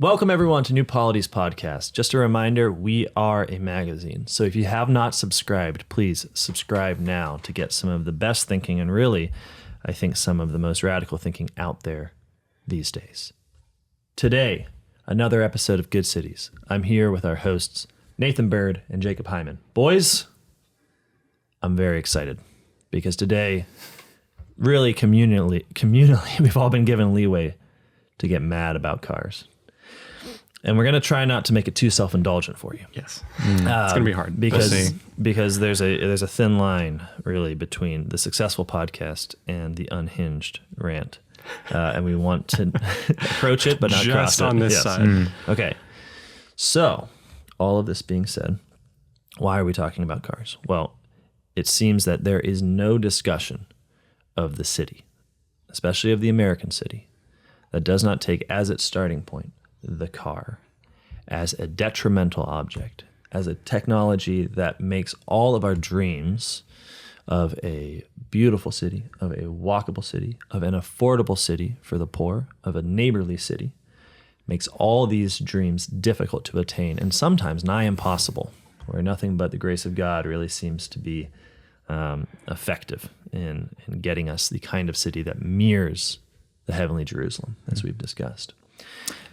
Welcome everyone to New Polity's podcast. Just a reminder, we are a magazine. So if you have not subscribed, please subscribe now to get some of the best thinking and really, I think, some of the most radical thinking out there these days. Today, another episode of Good Cities. I'm here with our hosts, Nathan Bird and Jacob Hyman. Boys, I'm very excited because today, really communally, we've all been given leeway to get mad about cars. And we're going to try not to make it too self-indulgent for you. Yes. It's going to be hard. Because there's a thin line, really, between the successful podcast and the unhinged rant. And we want to approach it, but not just cross it. on this side. Okay. So, all of this being said, why are we talking about cars? Well, it seems that there is no discussion of the city, especially of the American city, that does not take as its starting point the car as a detrimental object, as a technology that makes all of our dreams of a beautiful city, of a walkable city, of an affordable city for the poor, of a neighborly city, makes all these dreams difficult to attain and sometimes nigh impossible, where nothing but the grace of God really seems to be effective in getting us the kind of city that mirrors the heavenly Jerusalem, as we've discussed.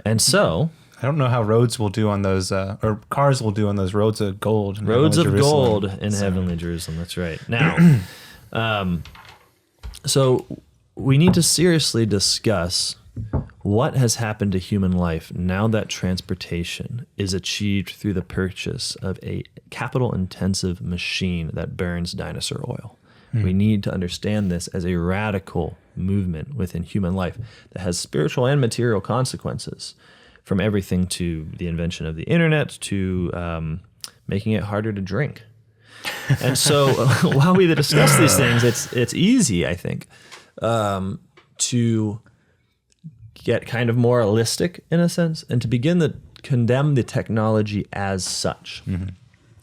And so, I don't know how roads will do on those, or cars will do on those roads of gold. Roads of gold in heavenly Jerusalem. That's right. Now, so we need to seriously discuss what has happened to human life now that transportation is achieved through the purchase of a capital-intensive machine that burns dinosaur oil. We need to understand this as a radical movement within human life that has spiritual and material consequences, from everything to the invention of the internet to making it harder to drink. And so while we discuss these things, it's easy, I think, to get kind of moralistic in a sense and to begin to condemn the technology as such. Mm-hmm.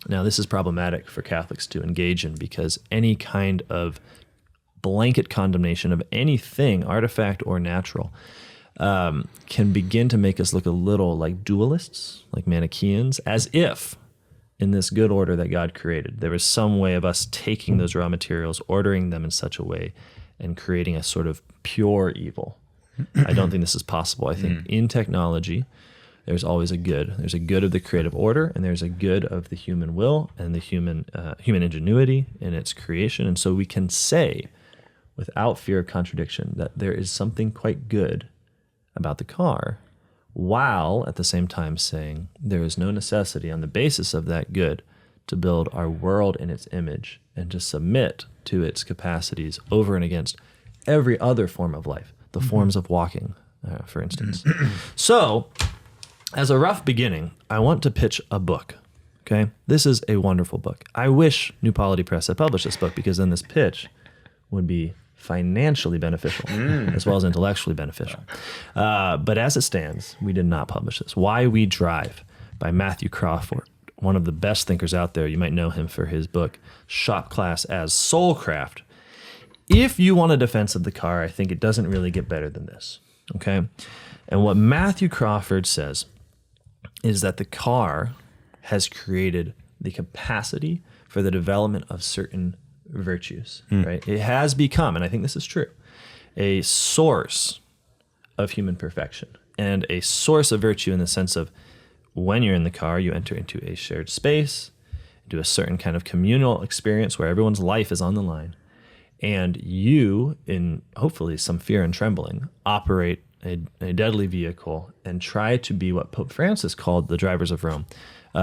Now, this is problematic for Catholics to engage in because any kind of blanket condemnation of anything, artifact or natural, can begin to make us look a little like dualists, like Manichaeans, as if in this good order that God created, there was some way of us taking those raw materials, ordering them in such a way, and creating a sort of pure evil. I don't think this is possible. I think in technology, there's always a good. There's a good of the creative order, and there's a good of the human will and the human ingenuity in its creation. And so we can say, without fear of contradiction, that there is something quite good about the car, while at the same time saying there is no necessity on the basis of that good to build our world in its image and to submit to its capacities over and against every other form of life, the forms of walking, for instance. So, as a rough beginning, I want to pitch a book, okay? This is a wonderful book. I wish New Polity Press had published this book because then this pitch would be financially beneficial as well as intellectually beneficial. But as it stands, we did not publish this. Why We Drive by Matthew Crawford, one of the best thinkers out there. You might know him for his book, Shop Class as Soulcraft. If you want a defense of the car, I think it doesn't really get better than this, okay? And what Matthew Crawford says is that the car has created the capacity for the development of certain virtues, right? It has become, and I think this is true, a source of human perfection and a source of virtue in the sense of when you're in the car, you enter into a shared space, into a certain kind of communal experience where everyone's life is on the line, and you, in hopefully some fear and trembling, operate a deadly vehicle and try to be what Pope Francis called the drivers of Rome.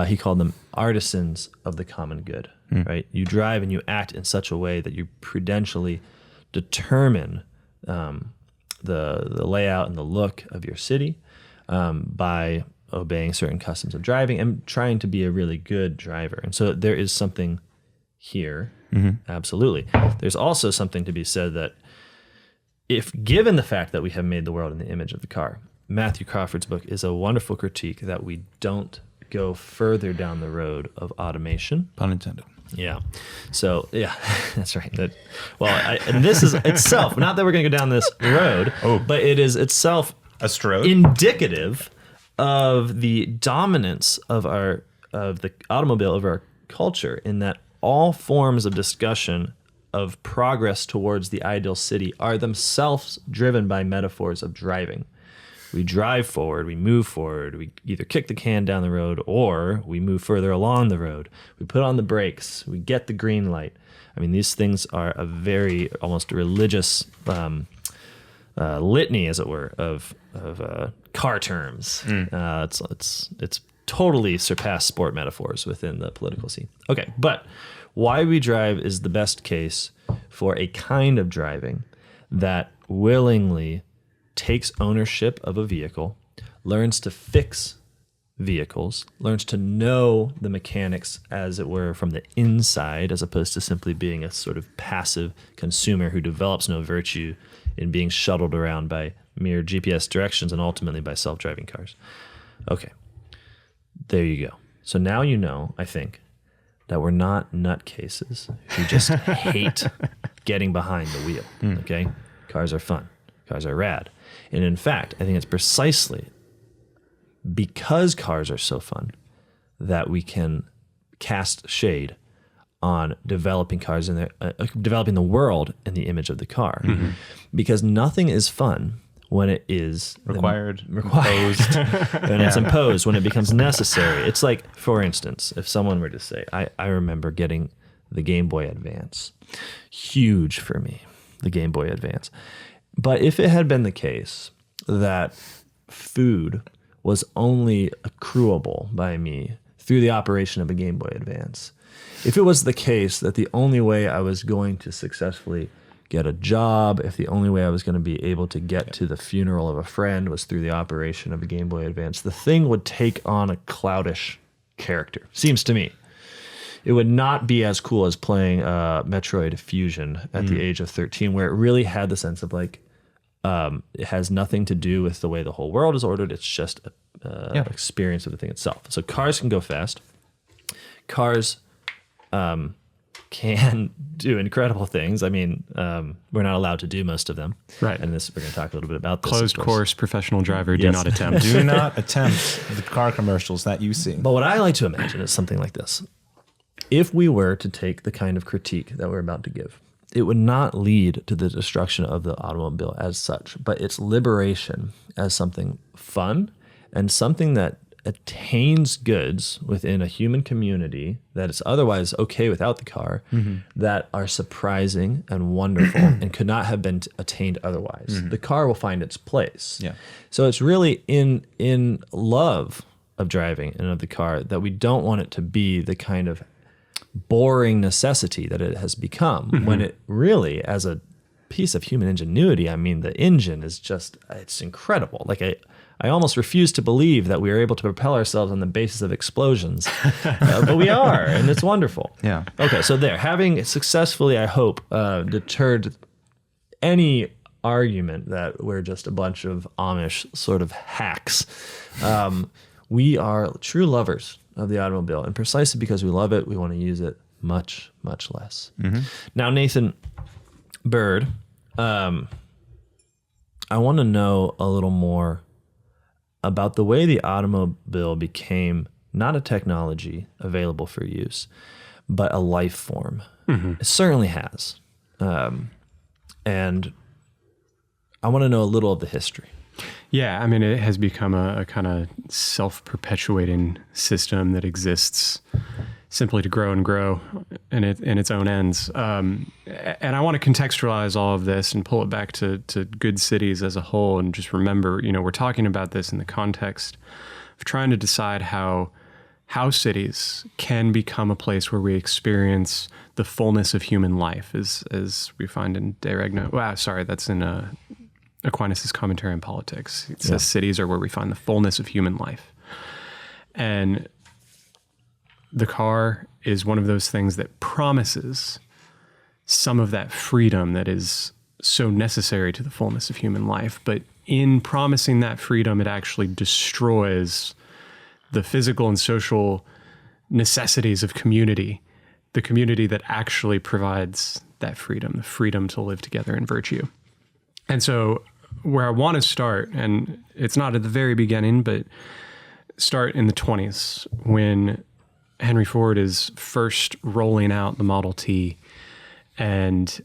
He called them artisans of the common good, right? You drive and you act in such a way that you prudentially determine the layout and the look of your city by obeying certain customs of driving and trying to be a really good driver. And so there is something here, absolutely. There's also something to be said that if given the fact that we have made the world in the image of the car, Matthew Crawford's book is a wonderful critique that we don't go further down the road of automation. Pun intended. Yeah. So, yeah, that's right. And this is itself, not that we're going to go down this road, but it is itself a strode indicative of the dominance of the automobile over our culture, in that all forms of discussion of progress towards the ideal city are themselves driven by metaphors of driving. We drive forward, we move forward, we either kick the can down the road or we move further along the road. We put on the brakes, we get the green light. I mean, these things are a very almost religious litany, as it were, of car terms. It's totally surpassed sport metaphors within the political scene. Okay, but why we drive is the best case for a kind of driving that willingly takes ownership of a vehicle, learns to fix vehicles, learns to know the mechanics, as it were, from the inside, as opposed to simply being a sort of passive consumer who develops no virtue in being shuttled around by mere GPS directions and ultimately by self-driving cars. Okay, there you go. So now you know, I think, that we're not nutcases who just hate getting behind the wheel, okay? Cars are fun. Cars are rad. And in fact, I think it's precisely because cars are so fun that we can cast shade on developing cars and developing the world in the image of the car. Because nothing is fun when it is required, imposed, when it's imposed, when it becomes necessary. It's like, for instance, if someone were to say, I remember getting the Game Boy Advance. Huge for me, the Game Boy Advance. But if it had been the case that food was only accruable by me through the operation of a Game Boy Advance, if it was the case that the only way I was going to successfully get a job, if the only way I was going to be able to get to the funeral of a friend was through the operation of a Game Boy Advance, the thing would take on a cloudish character, seems to me. It would not be as cool as playing Metroid Fusion at the age of 13, where it really had the sense of like, it has nothing to do with the way the whole world is ordered. It's just an experience of the thing itself. So cars can go fast. Cars can do incredible things. I mean, we're not allowed to do most of them. Right. And this, we're going to talk a little bit about this. Closed course, professional driver, do Yes. not attempt. Do not attempt the car commercials that you see. But what I like to imagine is something like this. If we were to take the kind of critique that we're about to give, it would not lead to the destruction of the automobile as such, but its liberation as something fun and something that attains goods within a human community that is otherwise okay without the car, that are surprising and wonderful and could not have been attained otherwise. The car will find its place. Yeah. So it's really in love of driving and of the car that we don't want it to be the kind of boring necessity that it has become, when it really, as a piece of human ingenuity, I mean, the engine is just, it's incredible. Like I almost refuse to believe that we are able to propel ourselves on the basis of explosions, but we are, and it's wonderful. Yeah. Okay, so having successfully, I hope, deterred any argument that we're just a bunch of Amish sort of hacks, we are true lovers of the automobile, and precisely because we love it, we want to use it much, much less. Now, Nathan Bird, I want to know a little more about the way the automobile became not a technology available for use, but a life form. It certainly has. And I want to know a little of the history. Yeah, I mean, it has become a kind of self-perpetuating system that exists simply to grow and grow in its own ends. And I want to contextualize all of this and pull it back to good cities as a whole, and just remember, we're talking about this in the context of trying to decide how cities can become a place where we experience the fullness of human life, as we find in De Regno. Wow, sorry, that's in Aquinas' commentary on politics. It says cities are where we find the fullness of human life. And the car is one of those things that promises some of that freedom that is so necessary to the fullness of human life. But in promising that freedom, it actually destroys the physical and social necessities of community, the community that actually provides that freedom, the freedom to live together in virtue. And so where I want to start, and it's not at the very beginning, but start in the 20s when Henry Ford is first rolling out the Model T and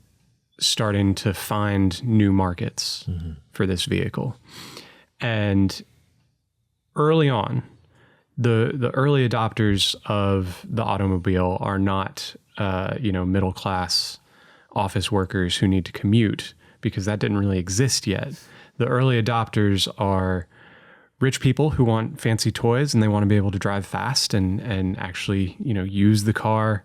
starting to find new markets for this vehicle. And early on, the early adopters of the automobile are not, middle class office workers who need to commute, because that didn't really exist yet. The early adopters are rich people who want fancy toys and they want to be able to drive fast and actually, use the car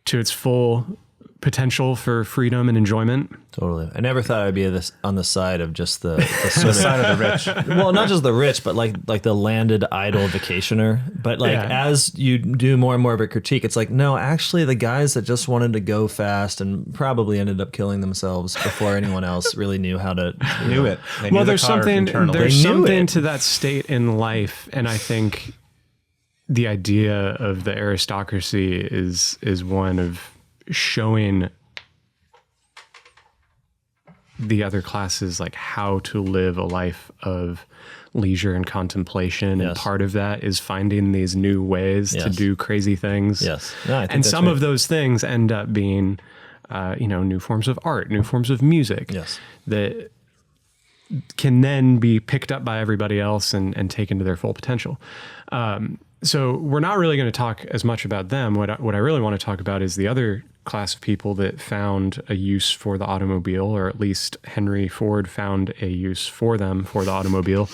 to its full potential for freedom and enjoyment. Totally. I never thought I'd be on the side of just the side of the rich. Well, not just the rich, but like the landed idle vacationer. But as you do more and more of a critique, it's like, no, actually the guys that just wanted to go fast and probably ended up killing themselves before anyone else really knew how to knew it. Well, there's something to that state in life, and I think the idea of the aristocracy is one of showing the other classes like how to live a life of leisure and contemplation. And part of that is finding these new ways to do crazy things. Yes. No, I think and that's some right. of those things end up being, new forms of art, new forms of music that can then be picked up by everybody else and taken to their full potential. So we're not really going to talk as much about them. What I really want to talk about is the other class of people that found a use for the automobile, or at least Henry Ford found a use for them, for the automobile,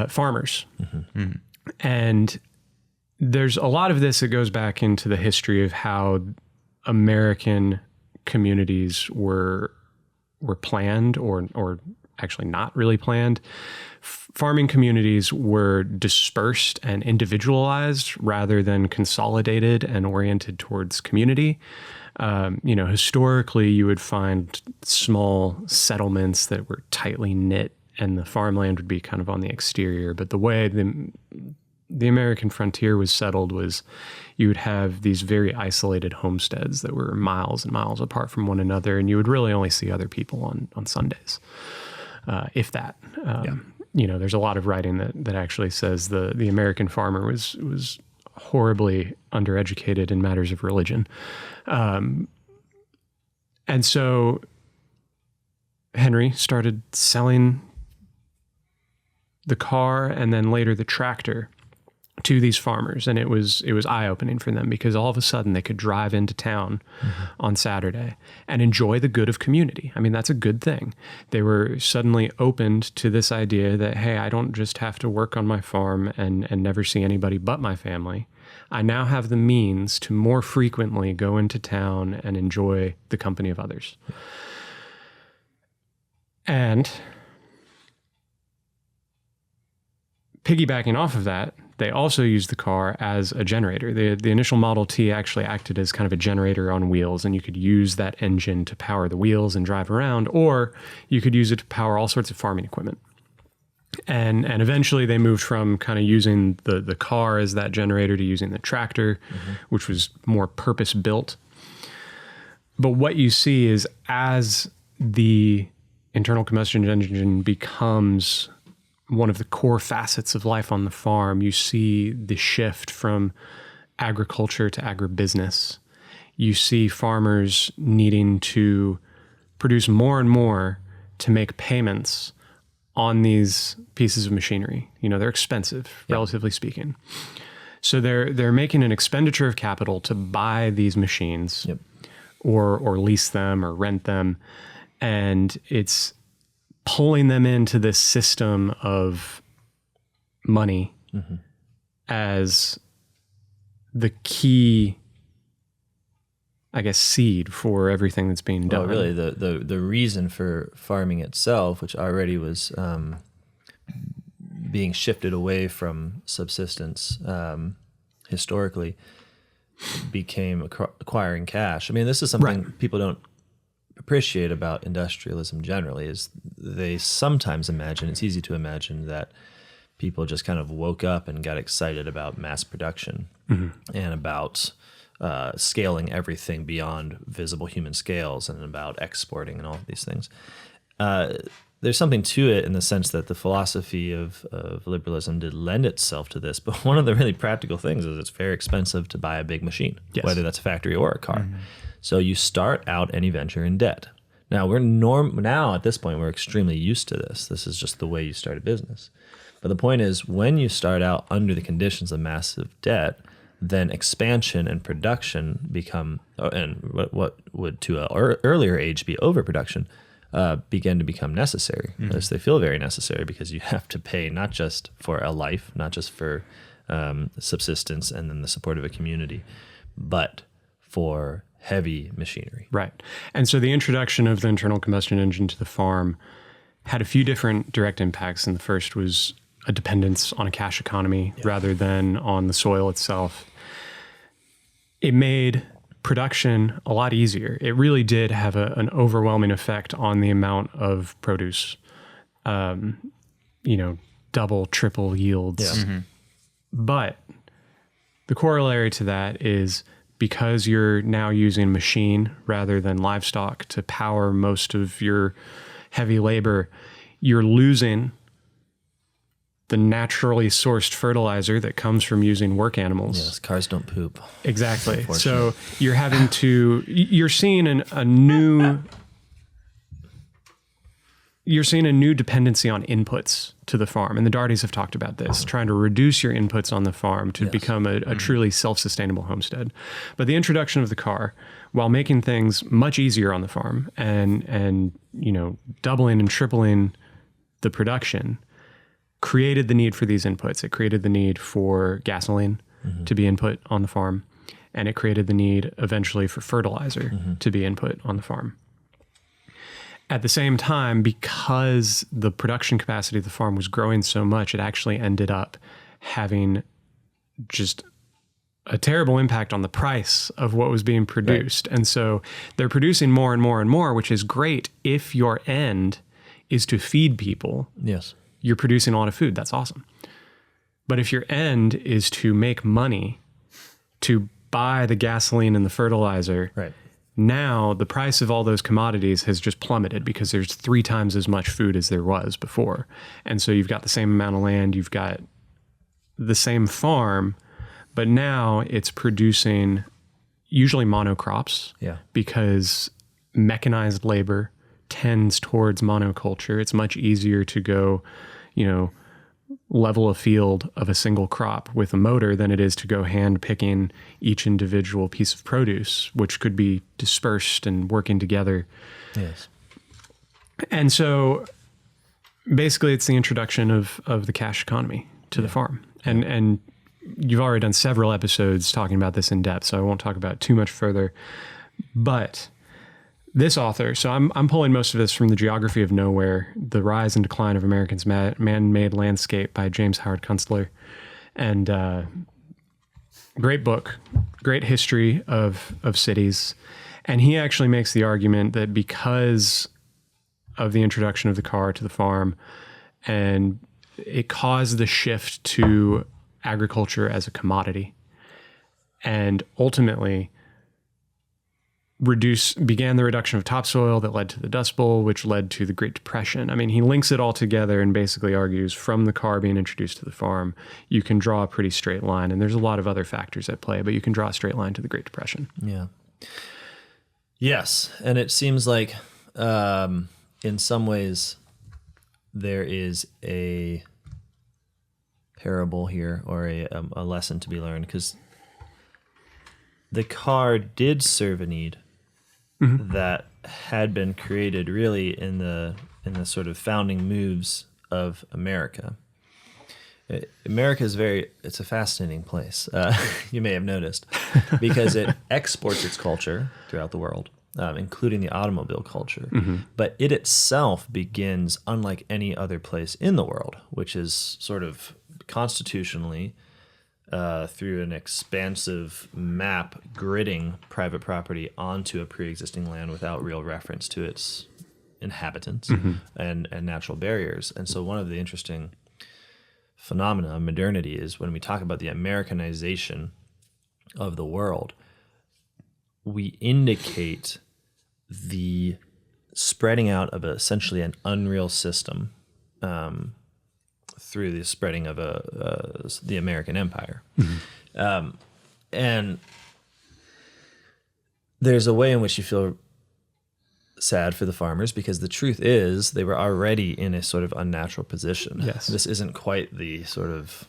farmers. Mm-hmm. And there's a lot of this that goes back into the history of how American communities were planned or actually not really planned. Farming communities were dispersed and individualized rather than consolidated and oriented towards community. Historically, you would find small settlements that were tightly knit, and the farmland would be kind of on the exterior. But the way the American frontier was settled was you would have these very isolated homesteads that were miles and miles apart from one another, and you would really only see other people on Sundays, if that. There's a lot of writing that actually says the American farmer was horribly undereducated in matters of religion. And so Henry started selling the car and then later the tractor to these farmers. And it was eye-opening for them, because all of a sudden they could drive into town on Saturday and enjoy the good of community. I mean, that's a good thing. They were suddenly opened to this idea that, hey, I don't just have to work on my farm and never see anybody but my family. I now have the means to more frequently go into town and enjoy the company of others. And piggybacking off of that, they also used the car as a generator. The initial Model T actually acted as kind of a generator on wheels, and you could use that engine to power the wheels and drive around, or you could use it to power all sorts of farming equipment. And eventually they moved from kind of using the car as that generator to using the tractor, which was more purpose-built. But what you see is as the internal combustion engine becomes one of the core facets of life on the farm, you see the shift from agriculture to agribusiness. You see farmers needing to produce more and more to make payments on these pieces of machinery. They're expensive, relatively speaking. So they're making an expenditure of capital to buy these machines or lease them or rent them. And it's pulling them into this system of money as the key, I guess, seed for everything that's being done. Well, really, the reason for farming itself, which already was being shifted away from subsistence historically, became acquiring cash. I mean, this is something people don't appreciate about industrialism generally, is they sometimes imagine, it's easy to imagine that people just kind of woke up and got excited about mass production and about scaling everything beyond visible human scales and about exporting and all of these things. there's something to it in the sense that the philosophy of liberalism did lend itself to this. But one of the really practical things is it's very expensive to buy a big machine, whether that's a factory or a car. So you start out any venture in debt. Now now at this point, we're extremely used to this. This is just the way you start a business. But the point is, when you start out under the conditions of massive debt, then expansion and production become, and what would to an earlier age be overproduction, begin to become necessary. As they feel very necessary because you have to pay not just for a life, not just for subsistence and then the support of a community, but for heavy machinery. Right. And so the introduction of the internal combustion engine to the farm had a few different direct impacts. And the first was a dependence on a cash economy rather than on the soil itself. It made production a lot easier. It really did have an overwhelming effect on the amount of produce, double, triple yields. But the corollary to that is because you're now using machine rather than livestock to power most of your heavy labor, you're losing the naturally sourced fertilizer that comes from using work animals. Yes, cars don't poop. Exactly. So you're seeing a new dependency on inputs to the farm. And the Darties have talked about this, trying to reduce your inputs on the farm to become a truly self-sustainable homestead. But the introduction of the car, while making things much easier on the farm and doubling and tripling the production, created the need for these inputs. It created the need for gasoline to be input on the farm, and it created the need eventually for fertilizer to be input on the farm. At the same time, because the production capacity of the farm was growing so much, it actually ended up having just a terrible impact on the price of what was being produced. Right. And so they're producing more and more and more, which is great if your end is to feed people. Yes. You're producing a lot of food. That's awesome. But if your end is to make money, to buy the gasoline and the fertilizer, right, now the price of all those commodities has just plummeted because there's 3 times as much food as there was before. And so you've got the same amount of land, you've got the same farm, but now it's producing usually monocrops because mechanized labor tends towards monoculture. It's much easier to go, level a field of a single crop with a motor than it is to go hand picking each individual piece of produce, which could be dispersed and working together. Yes. And so basically it's the introduction of the cash economy to the farm. And you've already done several episodes talking about this in depth, so I won't talk about it too much further. But this author, so I'm pulling most of this from The Geography of Nowhere, The Rise and Decline of America's Man-Made Landscape by James Howard Kunstler. And great book, great history of cities. And he actually makes the argument that because of the introduction of the car to the farm, and it caused the shift to agriculture as a commodity, and ultimately began the reduction of topsoil that led to the Dust Bowl, which led to the Great Depression. I mean, he links it all together and basically argues from the car being introduced to the farm, you can draw a pretty straight line. And there's a lot of other factors at play, but you can draw a straight line to the Great Depression. Yeah. Yes. And it seems like in some ways there is a parable here or a lesson to be learned, because the car did serve a need that had been created really in the sort of founding moves of America. America is it's a fascinating place. You may have noticed, because it exports its culture throughout the world, including the automobile culture. But it itself begins unlike any other place in the world, which is sort of constitutionally through an expansive map gridding private property onto a pre-existing land without real reference to its inhabitants and natural barriers. And so one of the interesting phenomena of modernity is when we talk about the Americanization of the world, we indicate the spreading out of essentially an unreal system through the spreading of the American empire. And there's a way in which you feel sad for the farmers, because the truth is they were already in a sort of unnatural position. Yes. This isn't quite the sort of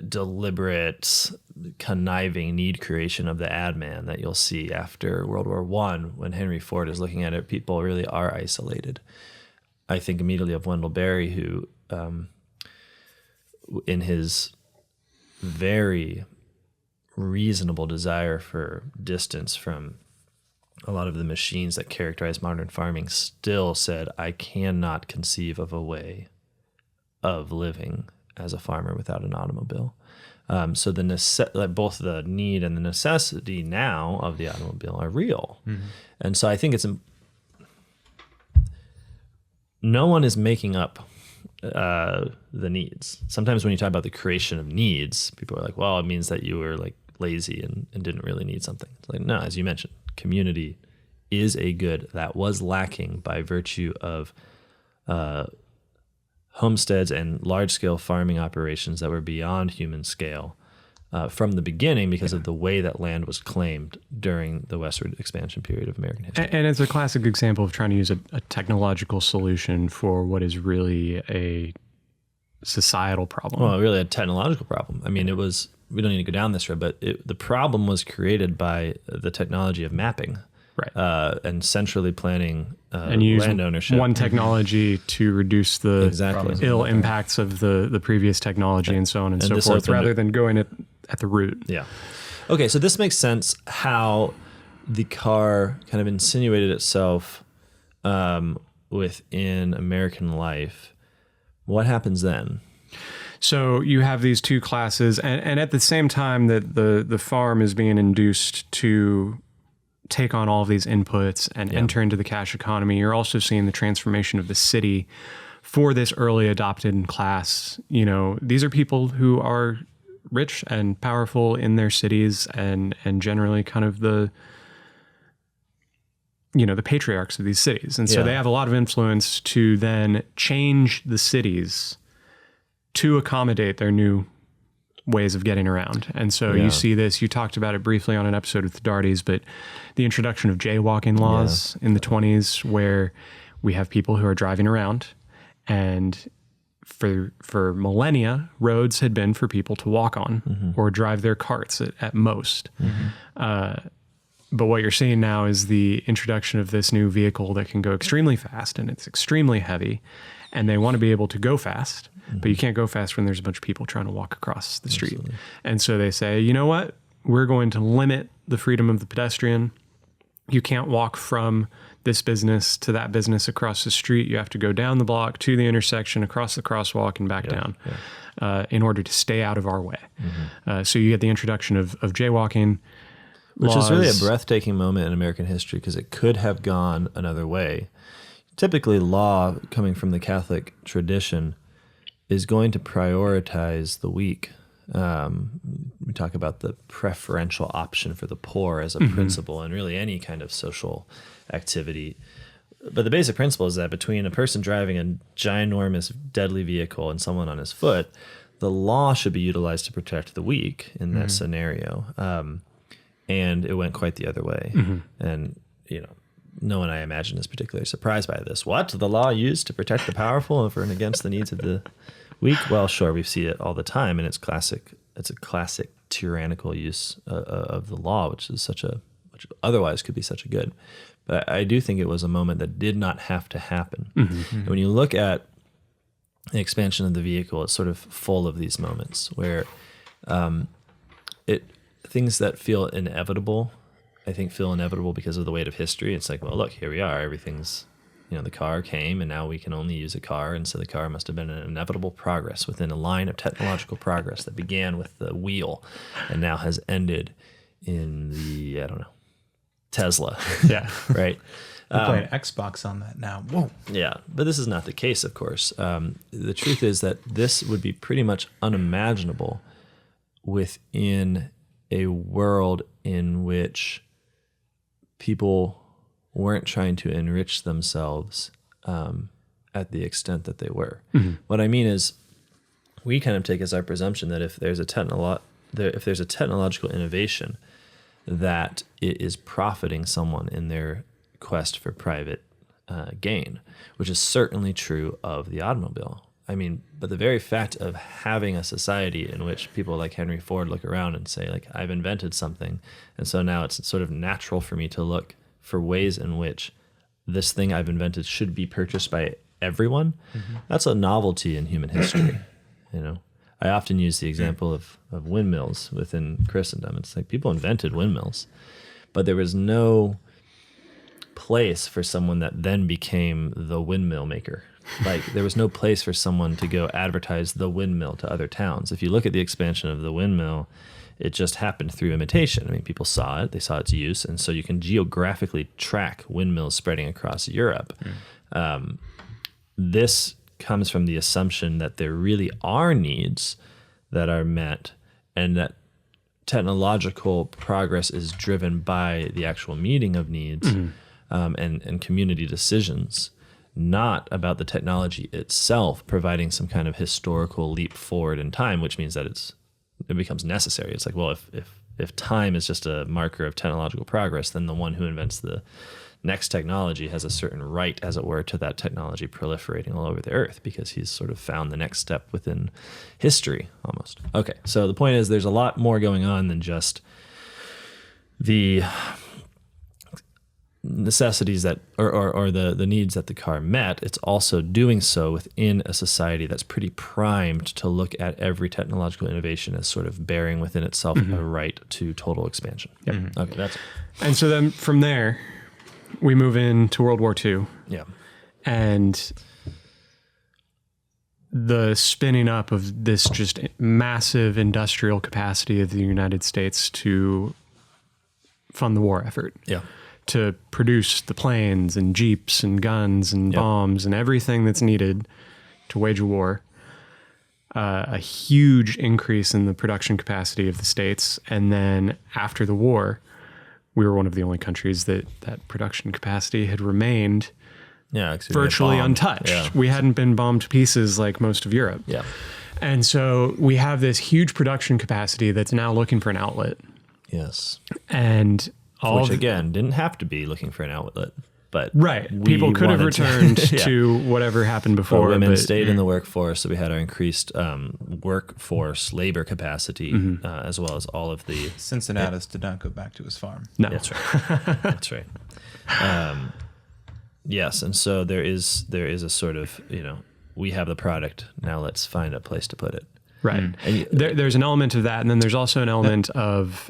deliberate, conniving need creation of the ad man that you'll see after World War I. When Henry Ford is looking at it, people really are isolated. I think immediately of Wendell Berry, who in his very reasonable desire for distance from a lot of the machines that characterize modern farming, still said, I cannot conceive of a way of living as a farmer without an automobile. So both the need and the necessity now of the automobile are real. And so I think no one is making up the needs. Sometimes when you talk about the creation of needs, people are like, well, it means that you were like lazy and didn't really need something. It's like, no, as you mentioned, community is a good that was lacking by virtue of homesteads and large-scale farming operations that were beyond human scale from the beginning because of the way that land was claimed during the westward expansion period of American history. And it's a classic example of trying to use a technological solution for what is really a societal problem. Well, really a technological problem. I mean, we don't need to go down this road, but the problem was created by the technology of mapping. Right. And centrally planning and use land ownership. One technology to reduce the ill impacts of the previous technology and so on and so forth, rather than going at the root. Yeah. Okay, so this makes sense how the car kind of insinuated itself within American life. What happens then? So you have these two classes, and at the same time that the farm is being induced to take on all of these inputs and enter into the cash economy, you're also seeing the transformation of the city for this early adopted class. You know, these are people who are rich and powerful in their cities and generally kind of the patriarchs of these cities. And so they have a lot of influence to then change the cities to accommodate their new ways of getting around. And so you see this, you talked about it briefly on an episode with the Darties, but the introduction of Jaywalking Laws in the 20s, where we have people who are driving around, and for millennia, roads had been for people to walk on or drive their carts at most. But what you're seeing now is the introduction of this new vehicle that can go extremely fast, and it's extremely heavy, and they want to be able to go fast, but you can't go fast when there's a bunch of people trying to walk across the street. Absolutely. And so they say, you know what? We're going to limit the freedom of the pedestrian. You can't walk from this business to that business across the street. You have to go down the block to the intersection, across the crosswalk, and back down in order to stay out of our way. So you get the introduction of jaywalking, which is really a breathtaking moment in American history, because it could have gone another way. Typically, law coming from the Catholic tradition is going to prioritize the weak. We talk about the preferential option for the poor as a principle in really any kind of social activity. But the basic principle is that between a person driving a ginormous, deadly vehicle and someone on his foot, the law should be utilized to protect the weak in that scenario. And it went quite the other way. And, no one, I imagine, is particularly surprised by this. What? The law used to protect the powerful and against the needs of the weak? Well, sure, we see it all the time, and it's a classic tyrannical use of the law, which otherwise could be such a good. But I do think it was a moment that did not have to happen. And when you look at the expansion of the vehicle, it's sort of full of these moments where things that feel inevitable, I think feel inevitable because of the weight of history. It's like, well, look, here we are. Everything's, the car came, and now we can only use a car. And so the car must have been an inevitable progress within a line of technological progress that began with the wheel and now has ended in the, Tesla. Yeah. Right. Play an Xbox on that now. Whoa. Yeah. But this is not the case, of course. The truth is that this would be pretty much unimaginable within a world in which people weren't trying to enrich themselves at the extent that they were. What I mean is, we kind of take as our presumption that if there's a technological innovation, that it is profiting someone in their quest for private gain, which is certainly true of the automobile. I mean, but the very fact of having a society in which people like Henry Ford look around and say, like, I've invented something, and so now it's sort of natural for me to look for ways in which this thing I've invented should be purchased by everyone. That's a novelty in human history. You know, I often use the example of windmills within Christendom. It's like people invented windmills, but there was no place for someone that then became the windmill maker. Like, there was no place for someone to go advertise the windmill to other towns. If you look at the expansion of the windmill, it just happened through imitation. I mean, people saw it, they saw its use, and so you can geographically track windmills spreading across Europe. This comes from the assumption that there really are needs that are met, and that technological progress is driven by the actual meeting of needs and community decisions, not about the technology itself providing some kind of historical leap forward in time, which means that it becomes necessary. It's like, well, if time is just a marker of technological progress, then the one who invents the next technology has a certain right, as it were, to that technology proliferating all over the earth, because he's sort of found the next step within history almost. Okay, so the point is, there's a lot more going on than just the necessities that, or the needs that the car met. It's also doing so within a society that's pretty primed to look at every technological innovation as sort of bearing within itself a right to total expansion. Okay, that's it. And so then from there, we move into World War II. Yeah. And the spinning up of this just massive industrial capacity of the United States to fund the war effort. Yeah. To produce the planes and jeeps and guns and bombs and everything that's needed to wage a war. A huge increase in the production capacity of the states. And then after the war, we were one of the only countries that production capacity had remained virtually untouched. Yeah. We hadn't been bombed to pieces like most of Europe. Yeah. And so we have this huge production capacity that's now looking for an outlet. Yes. And which again didn't have to be looking for an outlet, but people could have returned to whatever happened before. But women stayed in the workforce, so we had our increased workforce labor capacity, as well as all of the. Cincinnatus did not go back to his farm. No, that's right. That's right. Yes, and so there is a sort of, we have the product, now let's find a place to put it. Right. And there's an element of that, and then there's also an element of.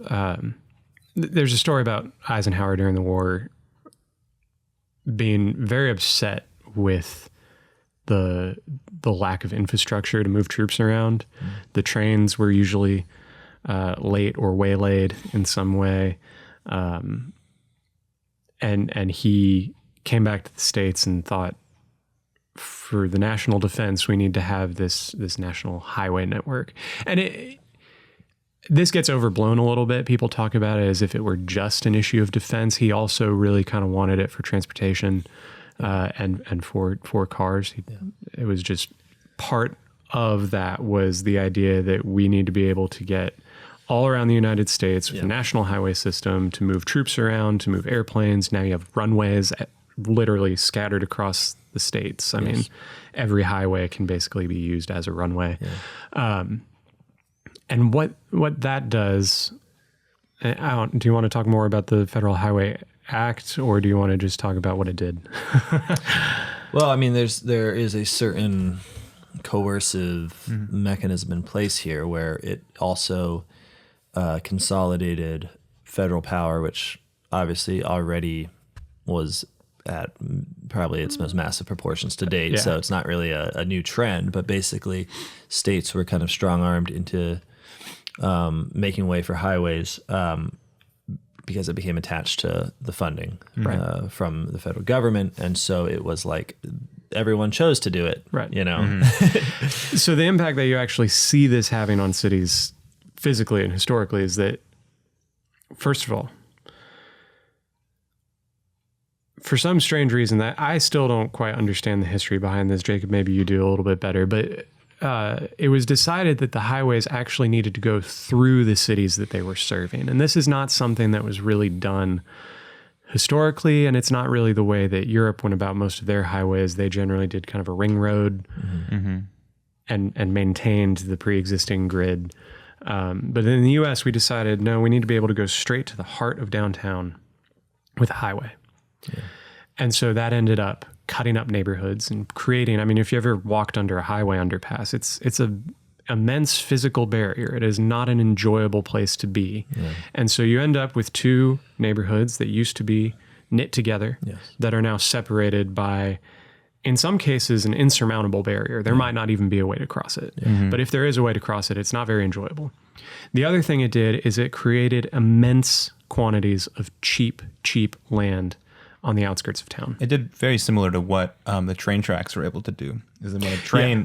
There's a story about Eisenhower during the war being very upset with the lack of infrastructure to move troops around. The trains were usually late or waylaid in some way. And he came back to the States and thought, for the national defense, we need to have this national highway network. And this gets overblown a little bit. People talk about it as if it were just an issue of defense. He also really kind of wanted it for transportation and for cars. It was just part of that was the idea that we need to be able to get all around the United States with a national highway system to move troops around, to move airplanes. Now you have runways literally scattered across the states. I mean, every highway can basically be used as a runway. Yeah. And what that does, do you want to talk more about the Federal Highway Act, or do you want to just talk about what it did? Well, I mean, there is a certain coercive mechanism in place here where it also consolidated federal power, which obviously already was at probably its most massive proportions to date. So it's not really a new trend, but basically states were kind of strong-armed into making way for highways because it became attached to the funding from the federal government. And so it was like everyone chose to do it, So the impact that you actually see this having on cities physically and historically is that, first of all, for some strange reason that I still don't quite understand the history behind this, Jacob, maybe you do a little bit better, but it was decided that the highways actually needed to go through the cities that they were serving. And this is not something that was really done historically, and it's not really the way that Europe went about most of their highways. They generally did kind of a ring road and maintained the pre-existing grid. But in the US, we decided, no, we need to be able to go straight to the heart of downtown with a highway. Yeah. And so that ended up cutting up neighborhoods and creating, I mean, if you ever walked under a highway underpass, it's a immense physical barrier. It is not an enjoyable place to be. Yeah. And so you end up with two neighborhoods that used to be knit together that are now separated by, in some cases, an insurmountable barrier. There might not even be a way to cross it. Yeah. But if there is a way to cross it, it's not very enjoyable. The other thing it did is it created immense quantities of cheap land on the outskirts of town. It did very similar to what the train tracks were able to do. Is that when a train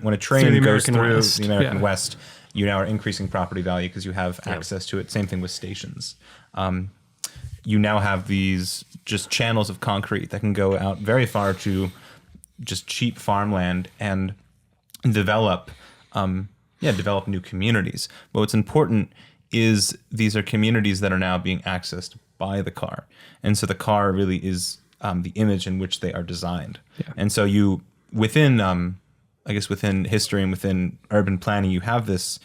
goes through the American West, you now are increasing property value because you have access to it. Same thing with stations. You now have these just channels of concrete that can go out very far to just cheap farmland and develop new communities. But what's important is these are communities that are now being accessed by the car. And so the car really is the image in which they are designed. Yeah. And so you, within history and within urban planning, you have this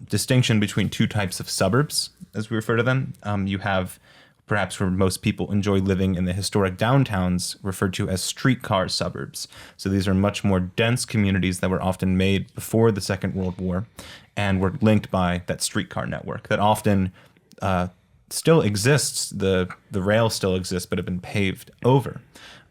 distinction between two types of suburbs, as we refer to them. You have, perhaps where most people enjoy living in the historic downtowns, referred to as streetcar suburbs. So these are much more dense communities that were often made before the Second World War and were linked by that streetcar network that often still exists. The rail still exists, but have been paved over.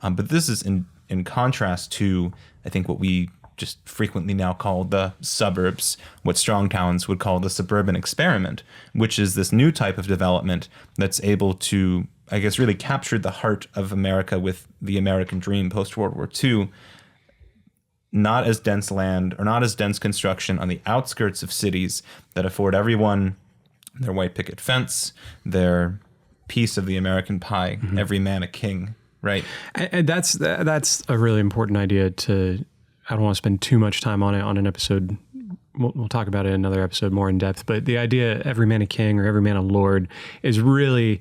But this is in contrast to, I think, what we just frequently now call the suburbs, what strong towns would call the suburban experiment, which is this new type of development that's able to, I guess, really capture the heart of America with the American dream post-World War II. Not as dense land or not as dense construction on the outskirts of cities that afford everyone their white picket fence, their piece of the American pie, every man a king, right? And that's a really important idea to, I don't want to spend too much time on it on an episode. We'll talk about it in another episode more in depth, but the idea every man a king or every man a lord is really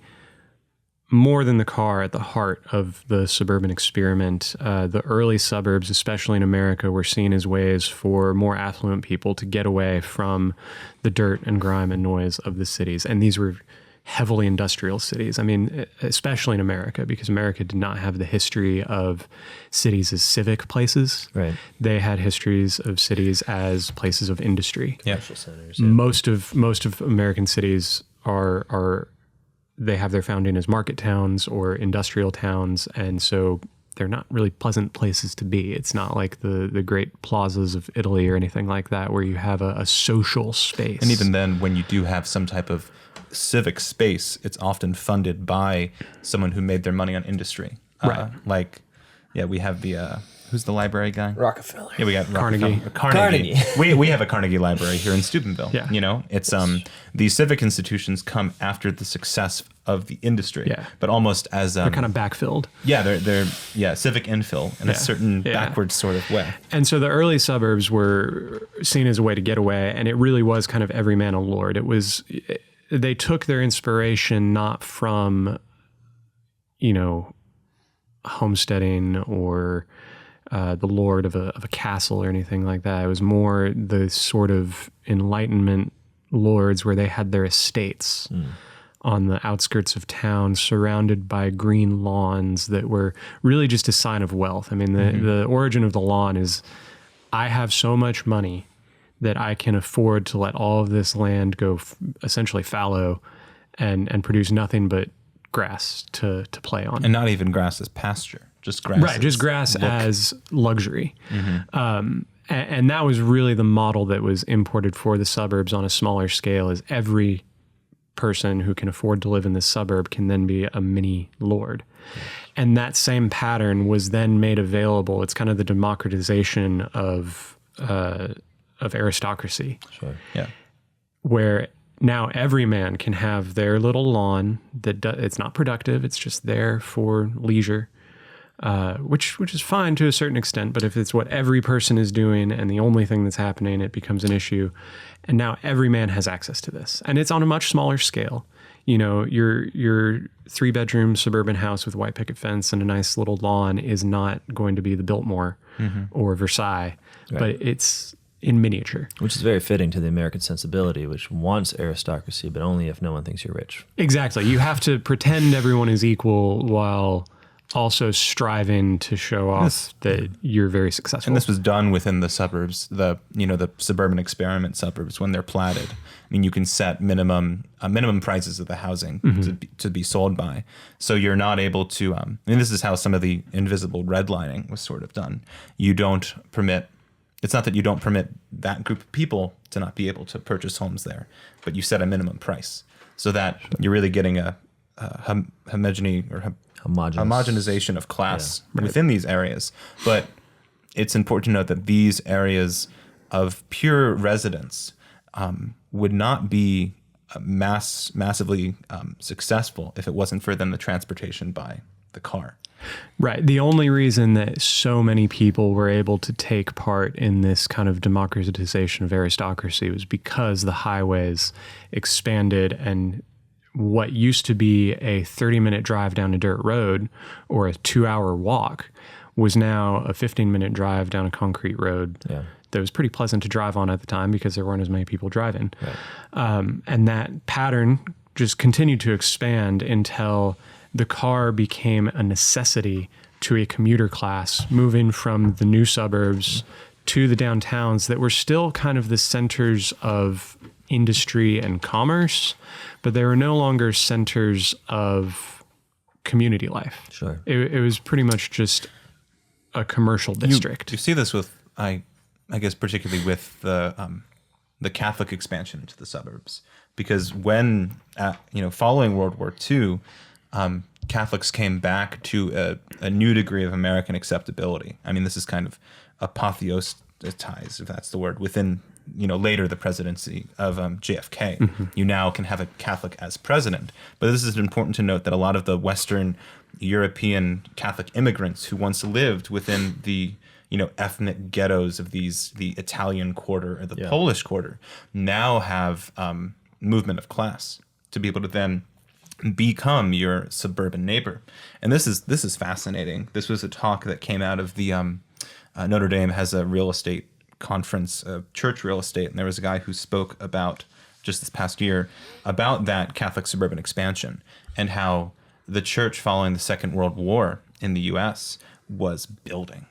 more than the car at the heart of the suburban experiment. The early suburbs, especially in America, were seen as ways for more affluent people to get away from the dirt and grime and noise of the cities. And these were heavily industrial cities. I mean, especially in America, because America did not have the history of cities as civic places. Right. They had histories of cities as places of industry. Commercial centers. Most of American cities are they have their founding as market towns or industrial towns, and so they're not really pleasant places to be. It's not like the great plazas of Italy or anything like that, where you have a social space. And even then, when you do have some type of civic space, it's often funded by someone who made their money on industry. Right. We have the who's the library guy? Rockefeller. Yeah, we got Carnegie. Carnegie. we have a Carnegie library here in Steubenville. Yeah. You know, it's these civic institutions come after the success of the industry. Yeah. But almost as they're kind of backfilled. Yeah, they're civic infill in a certain backwards sort of way. And so the early suburbs were seen as a way to get away, and it really was kind of every man a lord. They took their inspiration not from, homesteading or the lord of a castle or anything like that. It was more the sort of Enlightenment lords where they had their estates on the outskirts of town, surrounded by green lawns that were really just a sign of wealth. I mean, the origin of the lawn is, I have so much money that I can afford to let all of this land go essentially fallow and produce nothing but grass to play on. And not even grass as pasture, just grass. Right, just grass as luxury. And that was really the model that was imported for the suburbs on a smaller scale, is every person who can afford to live in this suburb can then be a mini lord. And that same pattern was then made available. It's kind of the democratization of aristocracy. Sure. Yeah. Where now every man can have their little lawn that it's not productive. It's just there for leisure. which is fine to a certain extent. But if it's what every person is doing and the only thing that's happening, it becomes an issue. And now every man has access to this, and it's on a much smaller scale. You know, your 3-bedroom suburban house with white picket fence and a nice little lawn is not going to be the Biltmore or Versailles, but it's in miniature. Which is very fitting to the American sensibility, which wants aristocracy, but only if no one thinks you're rich. Exactly. You have to pretend everyone is equal while also striving to show off that you're very successful. And this was done within the suburbs, the suburban experiment suburbs, when they're platted. I mean, you can set minimum prices of the housing to be sold by. So you're not able to, and this is how some of the invisible redlining was sort of done. You don't permit, it's not that you don't permit that group of people to not be able to purchase homes there, but you set a minimum price so that you're really getting a homogenization of class within these areas. But it's important to note that these areas of pure residence would not be massively successful if it wasn't for then the transportation by the car. Right. The only reason that so many people were able to take part in this kind of democratization of aristocracy was because the highways expanded, and what used to be a 30-minute drive down a dirt road or a 2-hour walk was now a 15-minute drive down a concrete road that was pretty pleasant to drive on at the time because there weren't as many people driving. Right. And that pattern just continued to expand until the car became a necessity to a commuter class, moving from the new suburbs to the downtowns that were still kind of the centers of industry and commerce, but they were no longer centers of community life. Sure. It was pretty much just a commercial district. You see this with, I guess, particularly with the Catholic expansion into the suburbs, because when, following World War II, Catholics came back to a new degree of American acceptability. I mean, this is kind of apotheosized, if that's the word, within later the presidency of JFK. Mm-hmm. You now can have a Catholic as president. But this is important to note that a lot of the Western European Catholic immigrants who once lived within the ethnic ghettos of the Italian quarter or the Polish quarter now have movement of class to be able to then become your suburban neighbor. And this is fascinating. This was a talk that came out of the Notre Dame has a real estate conference of church real estate, and there was a guy who spoke about just this past year about that Catholic suburban expansion and how the church following the Second World War in the U.S. was building.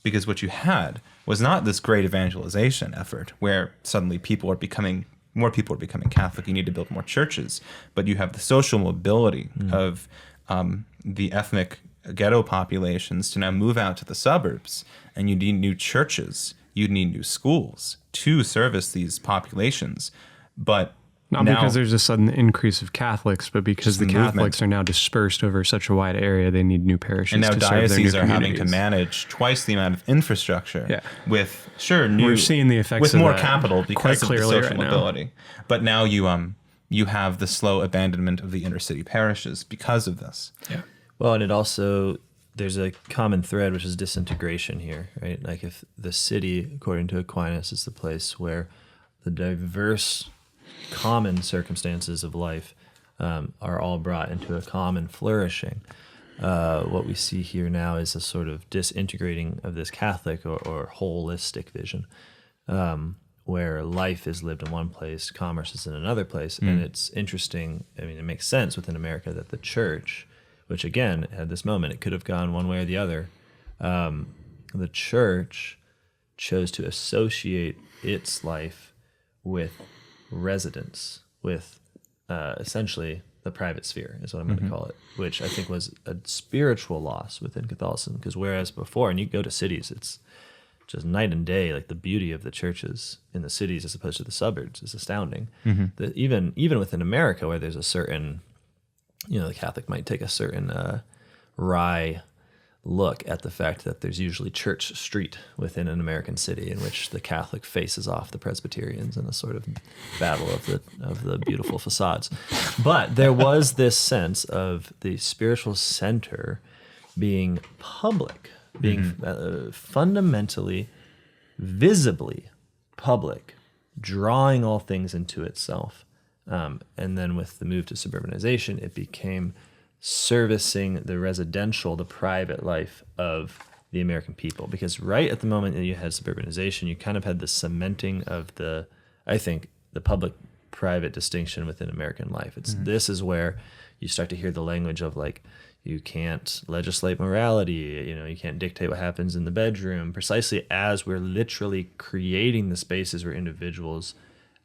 Because what you had was not this great evangelization effort where suddenly more people are becoming Catholic, you need to build more churches, but you have the social mobility of the ethnic ghetto populations to now move out to the suburbs, and you need new churches, you need new schools to service these populations. But not because there's a sudden increase of Catholics, but because the Catholics are now dispersed over such a wide area, they need new parishes. And now to serve their new dioceses are having communities. to manage twice the amount of infrastructure with we're seeing the effects with of more that capital because of the social right mobility. Now. But now you have the slow abandonment of the inner city parishes because of this. Yeah. Well, and it also, there's a common thread, which is disintegration here, right? Like if the city, according to Aquinas, is the place where the diverse common circumstances of life are all brought into a common flourishing. What we see here now is a sort of disintegrating of this Catholic or holistic vision, where life is lived in one place, commerce is in another place. And it's interesting, I mean, it makes sense within America that the church, which again, at this moment, it could have gone one way or the other, the church chose to associate its life with residence, with essentially the private sphere is what I'm going to call it, which I think was a spiritual loss within Catholicism, because whereas before, and you go to cities, it's just night and day, like the beauty of the churches in the cities as opposed to the suburbs is astounding. That even within America, where there's a certain, the Catholic might take a certain wry look at the fact that there's usually Church Street within an American city in which the Catholic faces off the Presbyterians in a sort of battle of the beautiful facades. But there was this sense of the spiritual center being public, being fundamentally, visibly public, drawing all things into itself. And then with the move to suburbanization, it became servicing the residential, the private life of the American people. Because right at the moment that you had suburbanization, you kind of had the cementing of the public-private distinction within American life. This is where you start to hear the language of like, you can't legislate morality, you can't dictate what happens in the bedroom, precisely as we're literally creating the spaces where individuals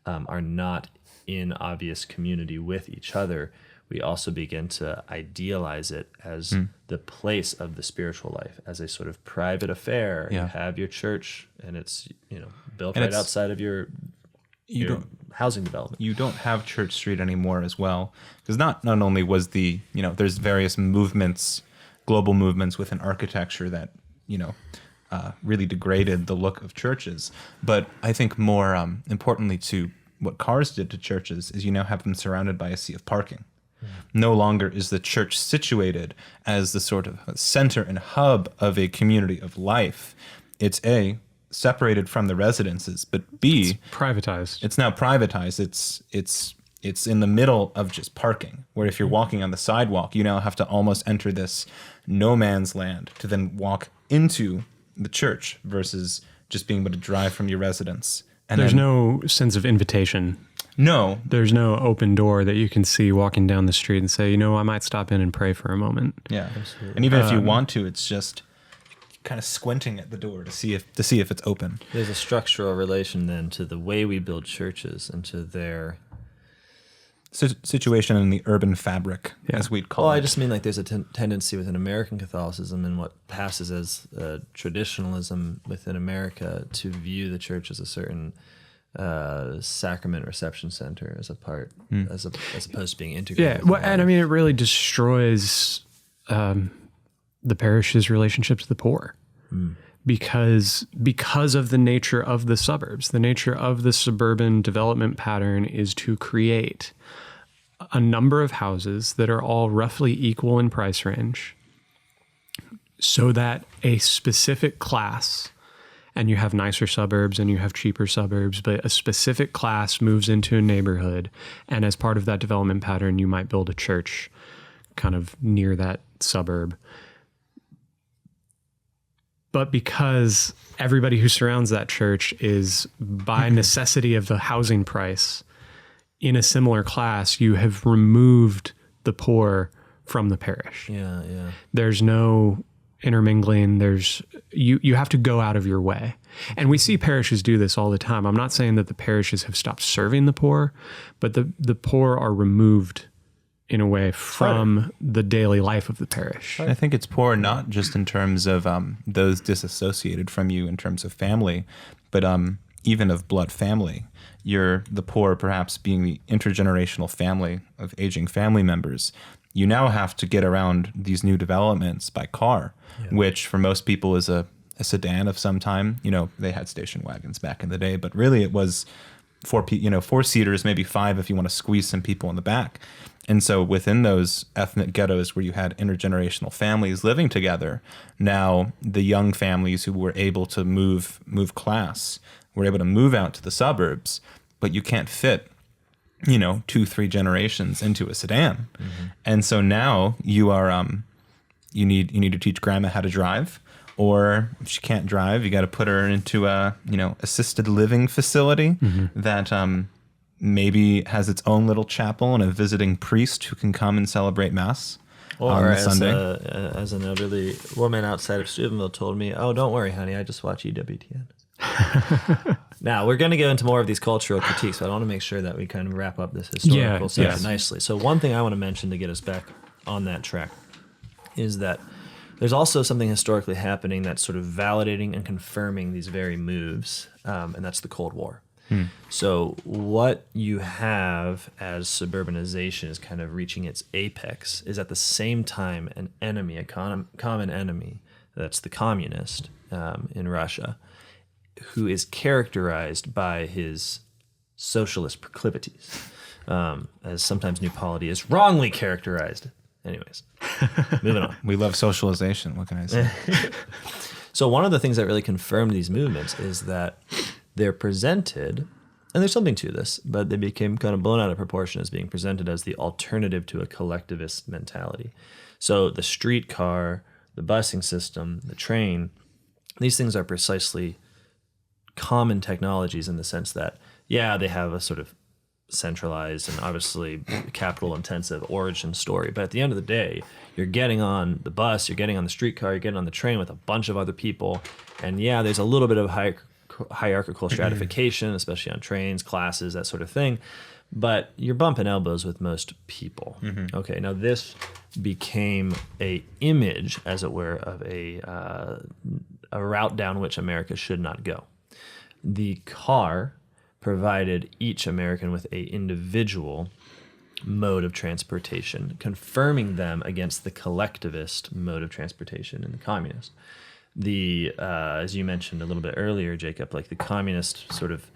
are not in obvious community with each other. We also begin to idealize it as the place of the spiritual life, as a sort of private affair. Yeah. You have your church, and it's built And right outside of your housing development. You don't have Church Street anymore as well, because not only was there's various movements, global movements within architecture that really degraded the look of churches, but I think more importantly to what cars did to churches is you now have them surrounded by a sea of parking. No longer is the church situated as the sort of center and hub of a community of life. It's A, separated from the residences, but B, it's privatized. It's now privatized. It's in the middle of just parking, where if you're walking on the sidewalk, you now have to almost enter this no man's land to then walk into the church versus just being able to drive from your residence. And there's no sense of invitation. No. There's no open door that you can see walking down the street and say, I might stop in and pray for a moment. Yeah. Absolutely. And even if you want to, it's just kind of squinting at the door to see if it's open. There's a structural relation then to the way we build churches and to their situation in the urban fabric, as we'd call it. Well, I just mean like there's a tendency within American Catholicism and what passes as traditionalism within America to view the church as a certain sacrament reception center as opposed to being integrated. Yeah, well, and I mean it really destroys the parish's relationship to the poor, because of the nature of the suburbs. The nature of the suburban development pattern is to create a number of houses that are all roughly equal in price range, so that a specific class, and you have nicer suburbs and you have cheaper suburbs, but a specific class moves into a neighborhood, and as part of that development pattern, you might build a church kind of near that suburb. But because everybody who surrounds that church is by necessity of the housing price in a similar class, you have removed the poor from the parish. Yeah. There's no intermingling. You have to go out of your way. And we see parishes do this all the time. I'm not saying that the parishes have stopped serving the poor, but the poor are removed in a way from the daily life of the parish. I think it's poor not just in terms of those disassociated from you in terms of family, but even of blood family. You're the poor perhaps being the intergenerational family of aging family members. You now have to get around these new developments by car, which for most people is a sedan of some time. They had station wagons back in the day, but really it was four-seaters, maybe five if you want to squeeze some people in the back. And so within those ethnic ghettos where you had intergenerational families living together, now the young families who were able to move class were able to move out to the suburbs, but you can't fit 2-3 generations into a sedan. Mm-hmm. And so now you are you need to teach grandma how to drive, or if she can't drive, you got to put her into a assisted living facility that maybe has its own little chapel and a visiting priest who can come and celebrate mass on Sunday. As an elderly woman outside of Steubenville told me, "Oh, don't worry, honey, I just watch EWTN." Now, we're going to go into more of these cultural critiques, but I want to make sure that we kind of wrap up this historical section nicely. So one thing I want to mention to get us back on that track is that there's also something historically happening that's sort of validating and confirming these very moves, and that's the Cold War. So what you have as suburbanization is kind of reaching its apex is at the same time an enemy, a common enemy, that's the communist in Russia, who is characterized by his socialist proclivities, as sometimes New Polity is wrongly characterized. Anyways, Moving on. We love socialization. What can I say? So one of the things that really confirmed these movements is that they're presented, and there's something to this, but they became kind of blown out of proportion as being presented as the alternative to a collectivist mentality. So the streetcar, the busing system, the train, these things are precisely common technologies in the sense that, yeah, they have a sort of centralized and obviously capital intensive origin story, but at the end of the day, you're getting on the bus, you're getting on the streetcar, you're getting on the train with a bunch of other people, and yeah, there's a little bit of hierarchical stratification, especially on trains, classes, that sort of thing, but you're bumping elbows with most people. Okay, now this became a image, as it were, of a route down which America should not go. The car provided each American with a individual mode of transportation, confirming them against the collectivist mode of transportation in the communist. The as you mentioned a little bit earlier, Jacob, like the communist sort of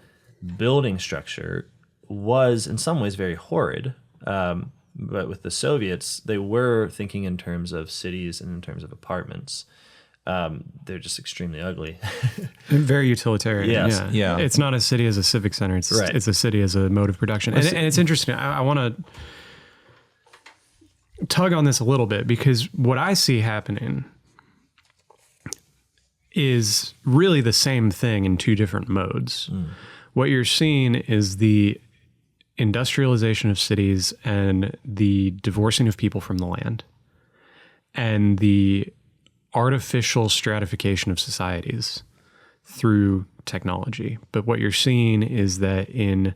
building structure was in some ways very horrid, but with the Soviets, they were thinking in terms of cities and in terms of apartments. They're just extremely ugly. Very utilitarian. Yes. Yeah. It's not a city as a civic center. It's Right. it's a city as a mode of production. And it's interesting. I want to tug on this a little bit because what I see happening is really the same thing in two different modes. What you're seeing is the industrialization of cities and the divorcing of people from the land and the artificial stratification of societies through technology. But what you're seeing is that in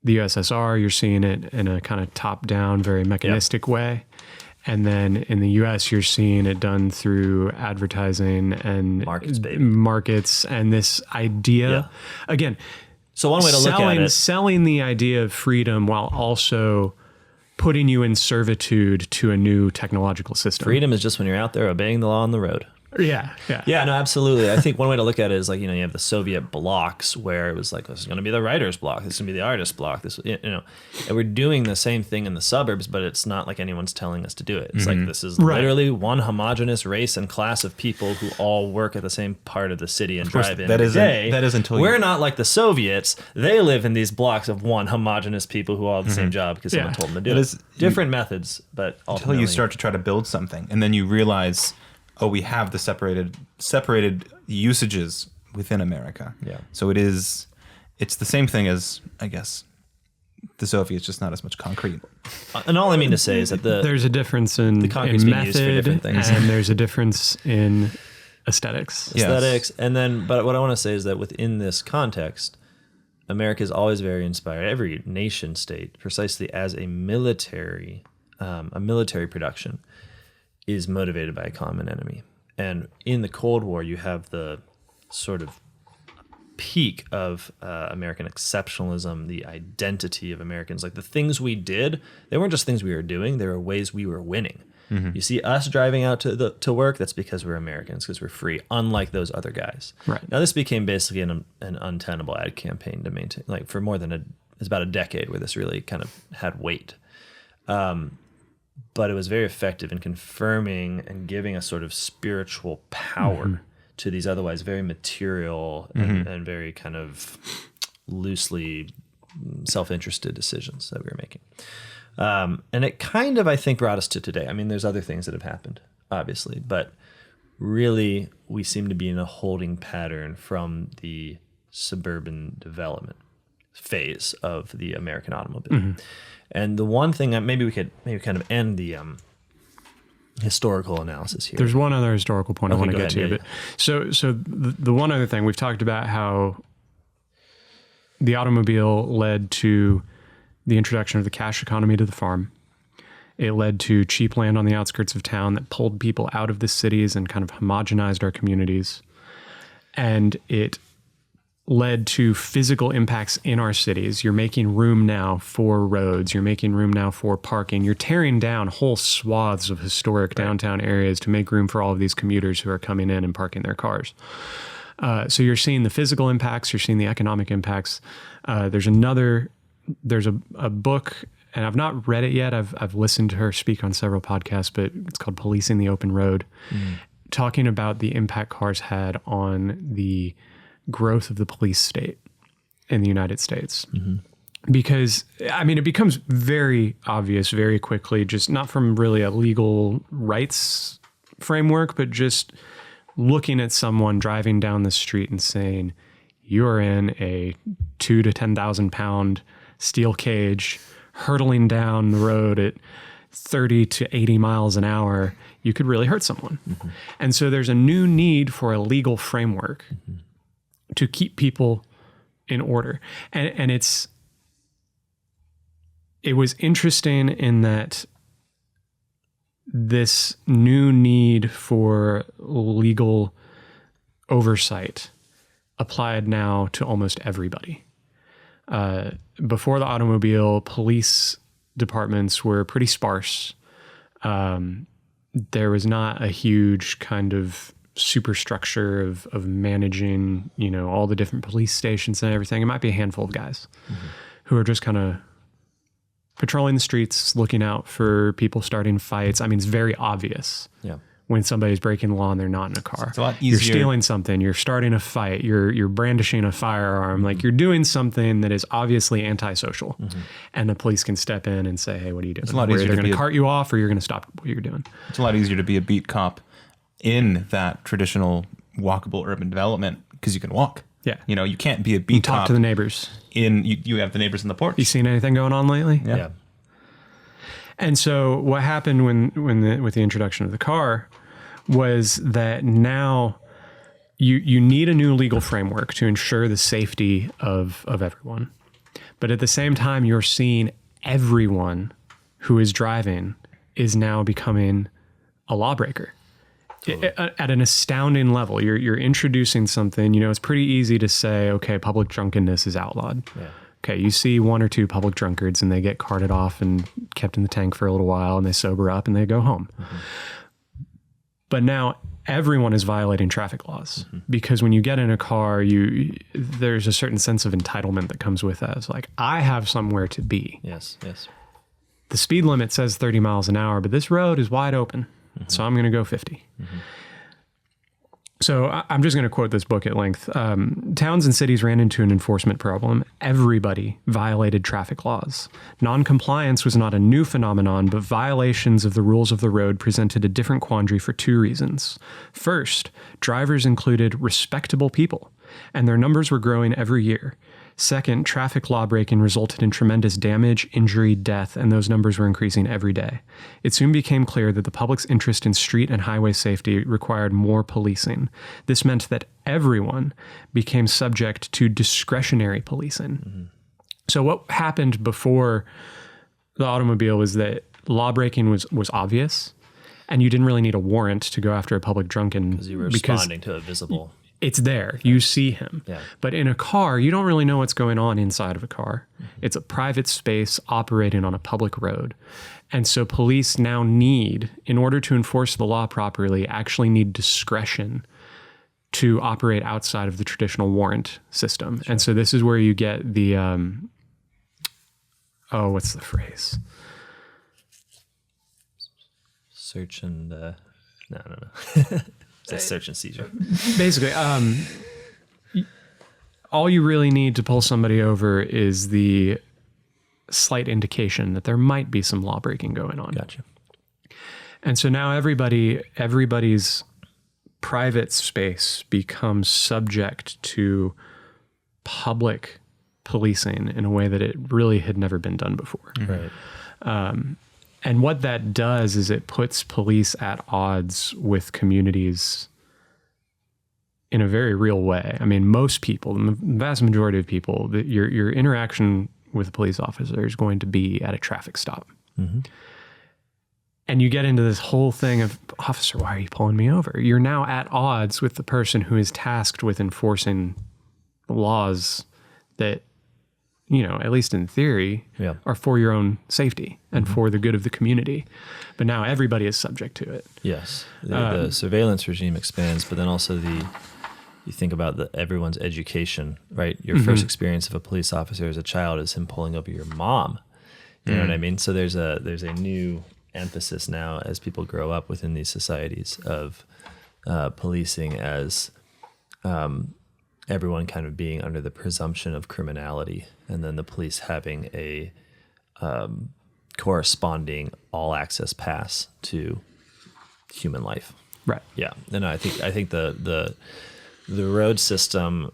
the USSR, you're seeing it in a kind of top-down, very mechanistic way. And then in the US, you're seeing it done through advertising and Markets, baby. markets and this idea. Again, So one way to look at it, selling the idea of freedom while also putting you in servitude to a new technological system. freedom is just when you're out there obeying the law on the road. Yeah. Yeah, no, absolutely. I think one way to look at it is like, you have the Soviet blocks where it was like, this is going to be the writer's block, this is going to be the artist's block, and we're doing the same thing in the suburbs, but it's not like anyone's telling us to do it. It's like, this is literally one homogenous race and class of people who all work at the same part of the city and drive in every day. That is until we're not like the Soviets. They live in these blocks of one homogenous people who all have the same job because someone told them to do it. Different methods, but ultimately. Until you start to try to build something, and then you realize, oh, we have the separated usages within America. Yeah. So it's the same thing as, I guess, the Soviets, just not as much concrete. And all I mean to say is that there's a difference in concrete's being used for method different things. and there's a difference in aesthetics. Aesthetics, and then, but what I want to say is that within this context, America is always very inspired, every nation state, precisely as a military production, is motivated by a common enemy. And in the Cold War, you have the sort of peak of American exceptionalism, the identity of Americans. Like the things we did, they weren't just things we were doing, they were ways we were winning. You see us driving out to work, that's because we're Americans, because we're free, unlike those other guys. Right. Now, this became basically an untenable ad campaign to maintain, like for more than it's about a decade where this really kind of had weight. But it was very effective in confirming and giving a sort of spiritual power to these otherwise very material and very kind of loosely self-interested decisions that we were making. And it kind of, I think, brought us to today. I mean, there's other things that have happened, obviously, but really we seem to be in a holding pattern from the suburban development phase of the American automobile. And the one thing that maybe we could kind of end the historical analysis here. There's one other historical point I want to get to. Yeah, but so the one other thing, we've talked about how the automobile led to the introduction of the cash economy to the farm. It led to cheap land on the outskirts of town that pulled people out of the cities and kind of homogenized our communities. And it led to physical impacts in our cities. You're making room now for roads. You're making room now for parking. You're tearing down whole swaths of historic downtown areas to make room for all of these commuters who are coming in and parking their cars. So you're seeing the physical impacts. You're seeing the economic impacts. There's a book and I've not read it yet. I've listened to her speak on several podcasts, but it's called Policing the Open Road, talking about the impact cars had on the growth of the police state in the United States. Because, I mean, it becomes very obvious very quickly, just not from really a legal rights framework, but just looking at someone driving down the street and saying, you're in a 2 to 10,000 pound steel cage hurtling down the road at 30 to 80 miles an hour, you could really hurt someone. And so there's a new need for a legal framework to keep people in order. And it was interesting in that this new need for legal oversight applied now to almost everybody. Before the automobile, police departments were pretty sparse. There was not a huge kind of superstructure of managing, all the different police stations and everything. It might be a handful of guys who are just kind of patrolling the streets, looking out for people starting fights. I mean, it's very obvious when somebody's breaking the law and they're not in a car. It's a lot easier. You're stealing something, you're starting a fight, you're brandishing a firearm, like you're doing something that is obviously antisocial. And the police can step in and say, hey, what are you doing? It's a lot easier. They're going to cart you off, or you're going to stop what you're doing. It's a lot easier to be a beat cop in that traditional walkable urban development because you can walk. Yeah. You can't be a beat cop. Talk to the neighbors. You have the neighbors in the porch. You seen anything going on lately? Yeah. And so what happened with the introduction of the car was that now you need a new legal framework to ensure the safety of everyone. But at the same time, you're seeing everyone who is driving is now becoming a lawbreaker. Totally. At an astounding level. You're introducing something, it's pretty easy to say, okay, public drunkenness is outlawed. Yeah. Okay, you see one or two public drunkards and they get carted off and kept in the tank for a little while and they sober up and they go home. But now everyone is violating traffic laws because when you get in a car, there's a certain sense of entitlement that comes with that. It's like, I have somewhere to be. Yes. The speed limit says 30 miles an hour, but this road is wide open. So I'm going to go 50. So I'm just going to quote this book at length. Towns and cities ran into an enforcement problem. Everybody violated traffic laws. Non-compliance was not a new phenomenon, but violations of the rules of the road presented a different quandary for two reasons. First, drivers included respectable people, and their numbers were growing every year. Second, traffic law breaking resulted in tremendous damage, injury, death, and those numbers were increasing every day. It soon became clear that the public's interest in street and highway safety required more policing. This meant that everyone became subject to discretionary policing. So what happened before the automobile was that law breaking was obvious, and you didn't really need a warrant to go after a public drunken. Because you were responding to a visible... It's there. You see him. Yeah. But in a car, you don't really know what's going on inside of a car. It's a private space operating on a public road. And so police now need, in order to enforce the law properly, actually need discretion to operate outside of the traditional warrant system. Sure. And so this is where you get the, what's the phrase? Search and, no. That's search and seizure. Basically, all you really need to pull somebody over is the slight indication that there might be some law breaking going on. Gotcha. And so now everybody's private space becomes subject to public policing in a way that it really had never been done before. Right. And what that does is it puts police at odds with communities in a very real way. I mean, most people, the vast majority of people, your interaction with a police officer is going to be at a traffic stop. And you get into this whole thing of, officer, why are you pulling me over? You're now at odds with the person who is tasked with enforcing the laws that, at least in theory, are for your own safety and for the good of the community. But now everybody is subject to it. Yes. The surveillance regime expands, but then also you think about everyone's education, right? Your first experience of a police officer as a child is him pulling over your mom. You know what I mean? So there's a new emphasis now as people grow up within these societies of policing as everyone kind of being under the presumption of criminality, and then the police having a corresponding all access pass to human life. Right. Yeah. And I think the road system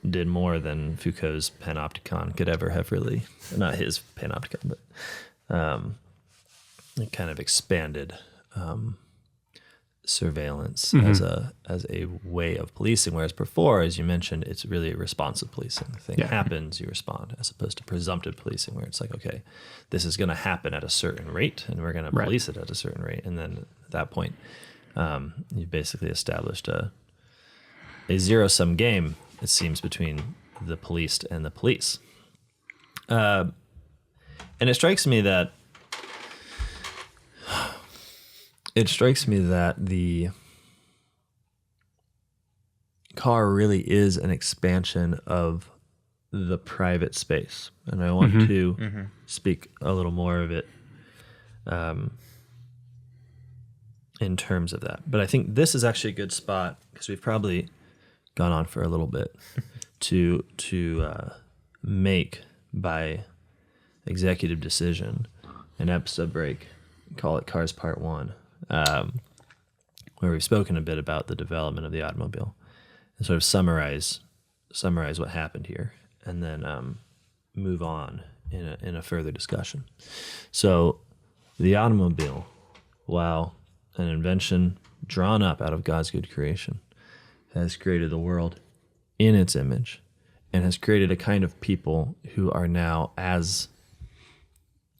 did more than Foucault's panopticon could ever have really, not his panopticon, but it kind of expanded surveillance as a way of policing, whereas before, as you mentioned, it's really responsive policing. The thing happens, you respond, as opposed to presumptive policing, where it's like, okay, this is going to happen at a certain rate, and we're going to police it at a certain rate, and then at that point, you basically established a zero-sum game, it seems, between the policed and the police. And it strikes me that the car really is an expansion of the private space. And I want to speak a little more of it in terms of that. But I think this is actually a good spot, because we've probably gone on for a little bit, to make by executive decision an episode break, call it Cars Part 1. Where we've spoken a bit about the development of the automobile and sort of summarize what happened here, and then move on in a further discussion. So the automobile, while an invention drawn up out of God's good creation, has created the world in its image and has created a kind of people who are now as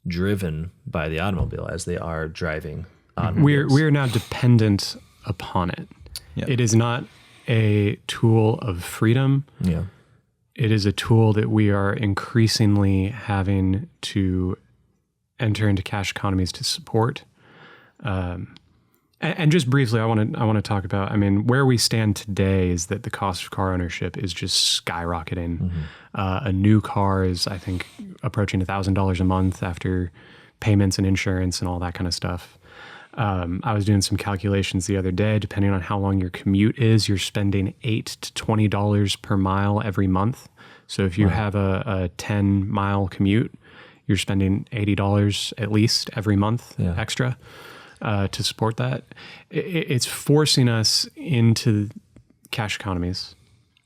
driven by the automobile as they are driving automobiles. We're now dependent upon it. Yep. It is not a tool of freedom. Yeah. It is a tool that we are increasingly having to enter into cash economies to support. And just briefly, I want to talk about, where we stand today is that the cost of car ownership is just skyrocketing. A new car is, I think, approaching $1,000 a month after payments and insurance and all that kind of stuff. I was doing some calculations the other day. Depending on how long your commute is, you're spending $8 to $20 per mile every month. So if you have a 10-mile commute, you're spending $80 at least every month extra to support that. It's forcing us into cash economies.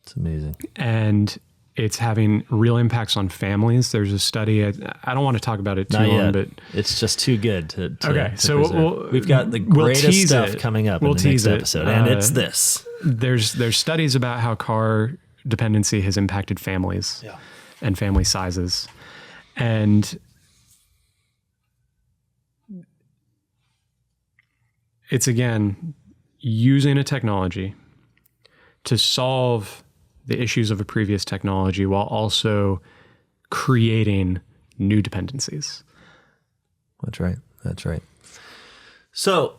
It's amazing. And it's having real impacts on families. There's a study, I don't want to talk about it too long, but it's just too good to okay. So we've got the greatest stuff coming up in the next episode, and it's this. There's studies about how car dependency has impacted families and family sizes, and it's again using a technology to solve the issues of a previous technology while also creating new dependencies. That's right. So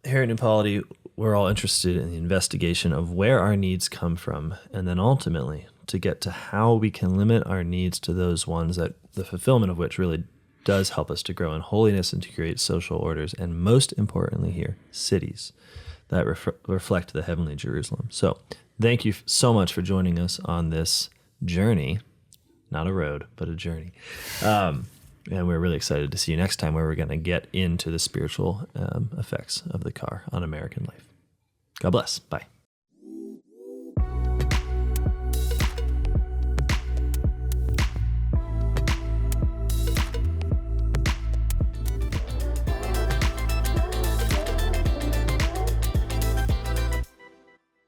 here at New Polity, we're all interested in the investigation of where our needs come from, and then ultimately to get to how we can limit our needs to those ones that the fulfillment of which really does help us to grow in holiness and to create social orders, and most importantly here, cities that reflect the heavenly Jerusalem. So thank you so much for joining us on this journey, not a road, but a journey. And we're really excited to see you next time, where we're going to get into the spiritual effects of the car on American life. God bless. Bye.